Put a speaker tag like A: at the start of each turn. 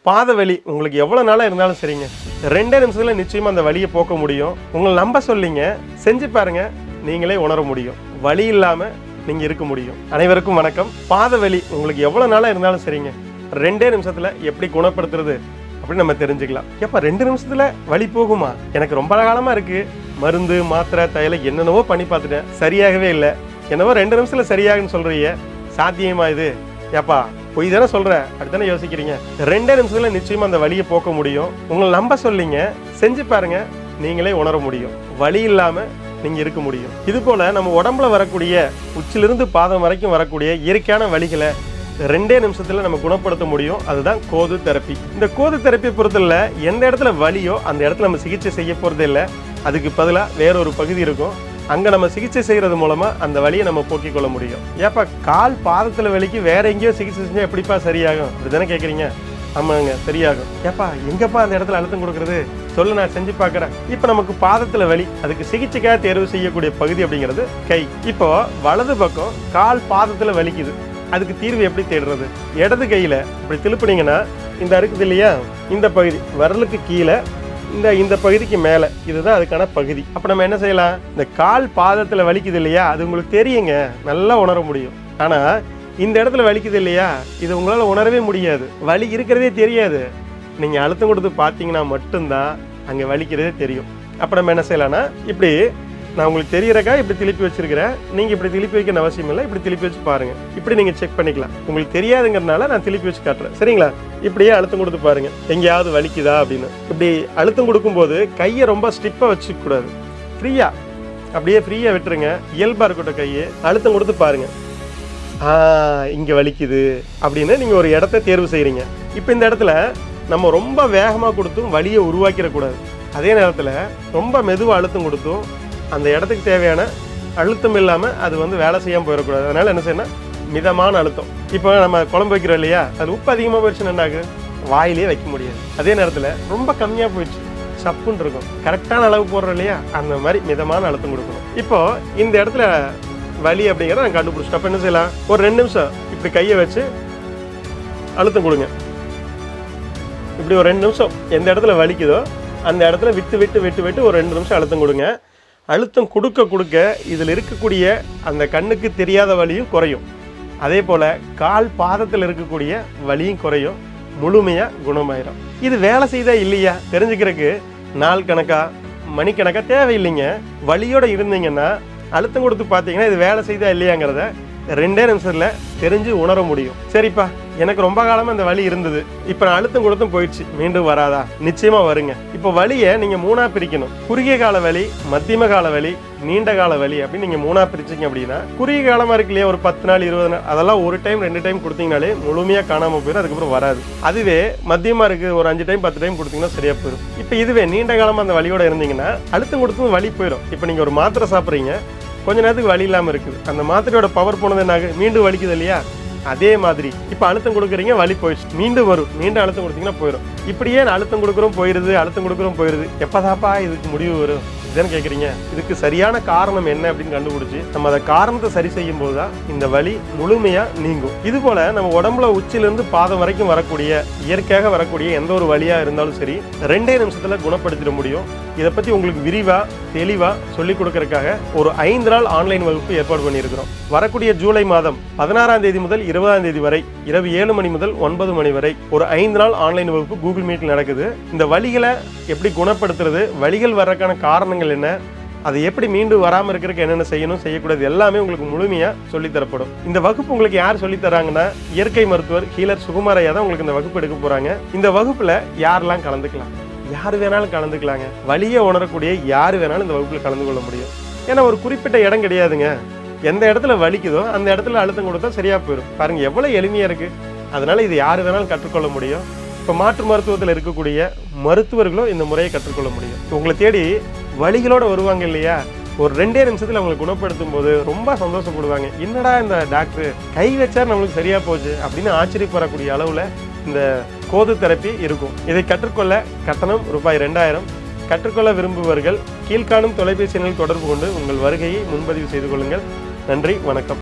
A: பாத வலி உங்களுக்கு எவ்வளோ நாளாக இருந்தாலும் சரிங்க, 2 நிமிஷத்தில் நிச்சயமாக அந்த வலியை போக்க முடியும். உங்களை நம்ப சொல்லிங்க, செஞ்சு பாருங்க, நீங்களே உணர முடியும். வலி இல்லாமல் நீங்கள் இருக்க முடியும். அனைவருக்கும் வணக்கம். பாத வலி உங்களுக்கு எவ்வளோ நாளாக இருந்தாலும் சரிங்க, 2 நிமிஷத்தில் எப்படி குணப்படுத்துறது அப்படின்னு நம்ம தெரிஞ்சுக்கலாம். எப்போ 2 நிமிஷத்தில் வலி போகுமா? எனக்கு ரொம்ப காலமாக இருக்குது, மருந்து மாத்திரை தைலம் என்னென்னவோ பண்ணி பார்த்துட்டேன், சரியாகவே இல்லை. என்னவோ 2 நிமிஷத்தில் சரியாகுன்னு சொல்கிறீங்க, சாத்தியமா இது? ஏப்பா பொய் தானே சொல்கிறேன் அப்படித்தானே யோசிக்கிறீங்க. 2 நிமிஷத்தில் நிச்சயமாக அந்த வலியை போக்க முடியும். உங்களை நம்ப சொல்லிங்க, செஞ்சு பாருங்க, நீங்களே உணர முடியும். வலி இல்லாமல் நீங்கள் இருக்க முடியும். இது போல் நம்ம உடம்புல வரக்கூடிய உச்சிலிருந்து பாதம் வரைக்கும் வரக்கூடிய இயற்கையான வலிகளை 2 நிமிஷத்தில் நம்ம குணப்படுத்த முடியும். அதுதான் கோது தெரப்பி. இந்த கோது தெரப்பியை பொறுத்தல எந்த இடத்துல வலியோ அந்த இடத்துல நம்ம சிகிச்சை செய்ய போகிறதே இல்லை. அதுக்கு பதிலாக வேறொரு பகுதி இருக்கும், அங்கே நம்ம சிகிச்சை செய்கிறது மூலமாக அந்த வலியை நம்ம போக்கிக் கொள்ள முடியும். ஏப்பா கால் பாதத்தில் வலிக்கு வேற எங்கேயோ சிகிச்சை செஞ்சால் எப்படிப்பா சரியாகும் அப்படி தானே கேட்குறீங்க? ஆமாங்க, சரியாகும். ஏப்பா எங்கப்பா அந்த இடத்துல அழுத்தம் கொடுக்குறது சொல்லு, நான் செஞ்சு பார்க்குறேன். இப்போ நமக்கு பாதத்தில் வலி, அதுக்கு சிகிச்சைக்காக தேர்வு செய்யக்கூடிய பகுதி அப்படிங்கிறது கை. இப்போ வலது பக்கம் கால் பாதத்தில் வலிக்குது, அதுக்கு தீர்வு எப்படி தேடுறது? இடது கையில் இப்படி திருப்பினீங்கன்னா இந்த இருக்குது இல்லையா, இந்த பகுதி விரலுக்கு கீழே இந்த பகுதிக்கு மேலே, இதுதான் அதுக்கான பகுதி. அப்போ நம்ம என்ன செய்யலாம்? இந்த கால் பாதத்தில் வலிக்குது இல்லையா, அது உங்களுக்கு தெரியுங்க, நல்லா உணர முடியும். ஆனால் இந்த இடத்துல வலிக்குது இல்லையா, இது உங்களால் உணரவே முடியாது, வலி இருக்கிறதே தெரியாது. நீங்கள் அழுத்தம் கொடுத்து பார்த்தீங்கன்னா மட்டும்தான் அங்கே வலிக்கிறதே தெரியும். அப்போ நம்ம என்ன செய்யலாம்னா, இப்படி நான் உங்களுக்கு தெரியறக்கா இப்படி திருப்பி வச்சிருக்கிறேன், நீங்கள் இப்படி திருப்பி வைக்கணும் அவசியம் இல்லை, இப்படி திருப்பி வச்சு பாருங்கள். இப்படி நீங்கள் செக் பண்ணிக்கலாம். உங்களுக்கு தெரியாதுங்கிறதுனால நான் திருப்பி வச்சு காட்டுறேன், சரிங்களா? இப்படியே அழுத்தம் கொடுத்து பாருங்கள், எங்கேயாவது வலிக்குதா அப்படின்னு. இப்படி அழுத்தம் கொடுக்கும்போது கையை ரொம்ப ஸ்டிப்பாக வச்சுக்கூடாது, ஃப்ரீயாக அப்படியே ஃப்ரீயாக விட்டுருங்க, இயல்பாக இருக்கட்டும் கையை. அழுத்தம் கொடுத்து பாருங்கள், இங்கே வலிக்குது அப்படின்னு நீங்கள் ஒரு இடத்த தேர்வு செய்கிறீங்க. இப்போ இந்த இடத்துல நம்ம ரொம்ப வேகமாக கொடுத்தும் வலியை உருவாக்கிடக்கூடாது, அதே நேரத்தில் ரொம்ப மெதுவாக அழுத்தம் கொடுத்தும் அந்த இடத்துக்கு தேவையான அழுத்தம் இல்லாமல் அது வேலை செய்யாமல் போயிடக்கூடாது. அதனால் என்ன செய்யணும், மிதமான அழுத்தம். இப்போ நம்ம குழம்பு வைக்கிறோம் இல்லையா, அது உப்பு அதிகமாக போயிடுச்சுன்னா என்னாகு, வாயிலே வைக்க முடியாது. அதே நேரத்தில் ரொம்ப கம்மியாக போயிடுச்சு, சப்புன்னு இருக்கும். கரெக்டான அளவு போடுறோம் இல்லையா, அந்த மாதிரி மிதமான அழுத்தம் கொடுக்கணும். இப்போது இந்த இடத்துல வலி அப்படிங்கிறத நான் கண்டுபிடிச்சிட்டேன். அப்போ என்ன செய்யலாம், ஒரு 2 நிமிஷம் இப்படி கையை வச்சு அழுத்தம் கொடுங்க. இப்படி ஒரு 2 நிமிஷம் எந்த இடத்துல வலிக்குதோ அந்த இடத்துல விட்டு விட்டு விட்டு விட்டு ஒரு 2 நிமிஷம் அழுத்தம் கொடுங்க. அழுத்தம் கொடுக்க கொடுக்க இதில் இருக்கக்கூடிய அந்த கண்ணுக்கு தெரியாத வலியும் குறையும். அதே போல் கால் பாதத்தில் இருக்கக்கூடிய வலியும் குறையும், முழுமையாக குணமாயிரும். இது வேலை செய்தா இல்லையா தெரிஞ்சுக்கிறதுக்கு நாள் கணக்கா மணிக்கணக்கா தேவையில்லைங்க. வலியோடு இருந்தீங்கன்னா அழுத்தம் கொடுத்து பார்த்தீங்கன்னா இது வேலை செய்தா இல்லையாங்கிறத 2 நிமிஷத்தில் தெரிஞ்சு உணர முடியும். சரிப்பா எனக்கு ரொம்ப காலமாக இந்த வலி இருந்தது, இப்போ நான் அழுத்தம் கொடுத்தும் போயிடுச்சு, மீண்டும் வராதா? நிச்சயமாக வருங்க. இப்போ வலியை நீங்கள் 3ஆக பிரிக்கணும். குறுகிய கால வலி, மத்தியம கால வலி, நீண்ட கால வலி அப்படின்னு நீங்கள் 3ஆக பிரிச்சிங்க அப்படின்னா, குறுகிய காலமாக இருக்கு இல்லையா, ஒரு 10 நாள் 20 நாள், அதெல்லாம் ஒரு டைம் 2 டைம் கொடுத்தீங்கனாலே முழுமையாக காணாமல் போயிடும், அதுக்கப்புறம் வராது. அதுவே மத்தியமாக இருக்குது, ஒரு 5 டைம் 10 டைம் கொடுத்தீங்கன்னா சரியாக போயிடும். இப்போ இதுவே நீண்ட காலமாக அந்த வலியோடு இருந்தீங்கன்னா அழுத்தம் கொடுத்தும் வலி போயிடும். இப்போ நீங்கள் ஒரு மாத்திரை சாப்பிட்றீங்க, கொஞ்ச நேரத்துக்கு வலி இல்லாமல் இருக்குது, அந்த மாத்திரையோட பவர் போனது என்னாகு, மீண்டும் வலிக்குது இல்லையா, அதே மாதிரி இப்போ அழுத்தம் கொடுக்குறீங்க, வலி போயிடுச்சு, மீண்டும் வரும், மீண்டும் அழுத்தம் கொடுத்தீங்கன்னா போயிடும். இப்படியே அழுத்தம் கொடுக்குறோம் போயிடுது, அழுத்தம் கொடுக்குறோம் போயிடுது, எப்போதாப்பா இதுக்கு முடிவு வரும் இதுன்னு கேட்குறீங்க. இதுக்கு சரியான காரணம் என்ன அப்படின்னு கண்டுபிடிச்சி நம்ம அதை காரணத்தை சரி செய்யும் போது தான் இந்த வலி முழுமையாக நீங்கும். இது போல் நம்ம உடம்புல உச்சிலிருந்து பாதம் வரைக்கும் வரக்கூடிய இயற்கையாக வரக்கூடிய எந்த ஒரு வலியாக இருந்தாலும் சரி 2 நிமிஷத்தில் குணப்படுத்திட முடியும். இதை பற்றி உங்களுக்கு விரிவாக தெளிவாக சொல்லிக் கொடுக்கறதுக்காக ஒரு 5 நாள் ஆன்லைன் வகுப்பு ஏற்பாடு பண்ணியிருக்கிறோம். வரக்கூடிய ஜூலை மாதம் 16ஆம் தேதி முதல் 20ஆம் தேதி வரை இரவு 7 மணி முதல் 9 மணி வரை ஒரு 5 நாள் ஆன்லைன் வகுப்பு கூகுள் மீட்டில் நடக்குது. இந்த வலிகளை எப்படி குணப்படுத்துறது, வலிகள் வர்றதுக்கான காரணங்கள் என்ன, அதை எப்படி மீண்டும் வராமல் இருக்கிறதுக்கு என்னென்ன செய்யணும் செய்யக்கூடாது எல்லாமே உங்களுக்கு முழுமையாக சொல்லித்தரப்படும். இந்த வகுப்பு உங்களுக்கு யார் சொல்லித்தராங்கன்னா, இயற்கை மருத்துவர் ஹீலர் சுகுமாரையா தான் உங்களுக்கு இந்த வகுப்பு எடுக்க போகிறாங்க. இந்த வகுப்பில் யாரெல்லாம் கலந்துக்கலாம்? யார் வேணாலும் கலந்துக்கலாங்க. வலியை உணரக்கூடிய யார் வேணாலும் இந்த வகுப்பில் கலந்து கொள்ள முடியும். ஏன்னா ஒரு குறிப்பிட்ட இடம் கிடையாதுங்க, எந்த இடத்துல வலிக்குதோ அந்த இடத்துல அழுத்தம் கொடுத்தா சரியாக போயிடும். பாருங்கள் எவ்வளோ எளிமையாக இருக்குது. அதனால் இது யார் வேணாலும் கற்றுக்கொள்ள முடியும். இப்போ மாற்று மருத்துவத்தில் இருக்கக்கூடிய மருத்துவர்களும் இந்த முறையை கற்றுக்கொள்ள முடியும். உங்களை தேடி வலிகளோடு வருவாங்க இல்லையா, ஒரு 2 நிமிஷத்தில் அவங்களை குணப்படுத்தும் போது ரொம்ப சந்தோஷப்படுவாங்க. என்னடா இந்த டாக்டர் கை வச்சார் நம்மளுக்கு சரியாக போச்சு அப்படின்னு ஆச்சரியப்படக்கூடிய அளவில் இந்த கோது தெரப்பி இருக்கும். இதை கற்றுக்கொள்ள கட்டணம் ரூபாய் 2000. கற்றுக்கொள்ள விரும்புபவர்கள் கீழ்காணும் தொலைபேசி எண்ணில் தொடர்பு கொண்டு உங்கள் வருகையை முன்பதிவு செய்து கொள்ளுங்கள். நன்றி, வணக்கம்.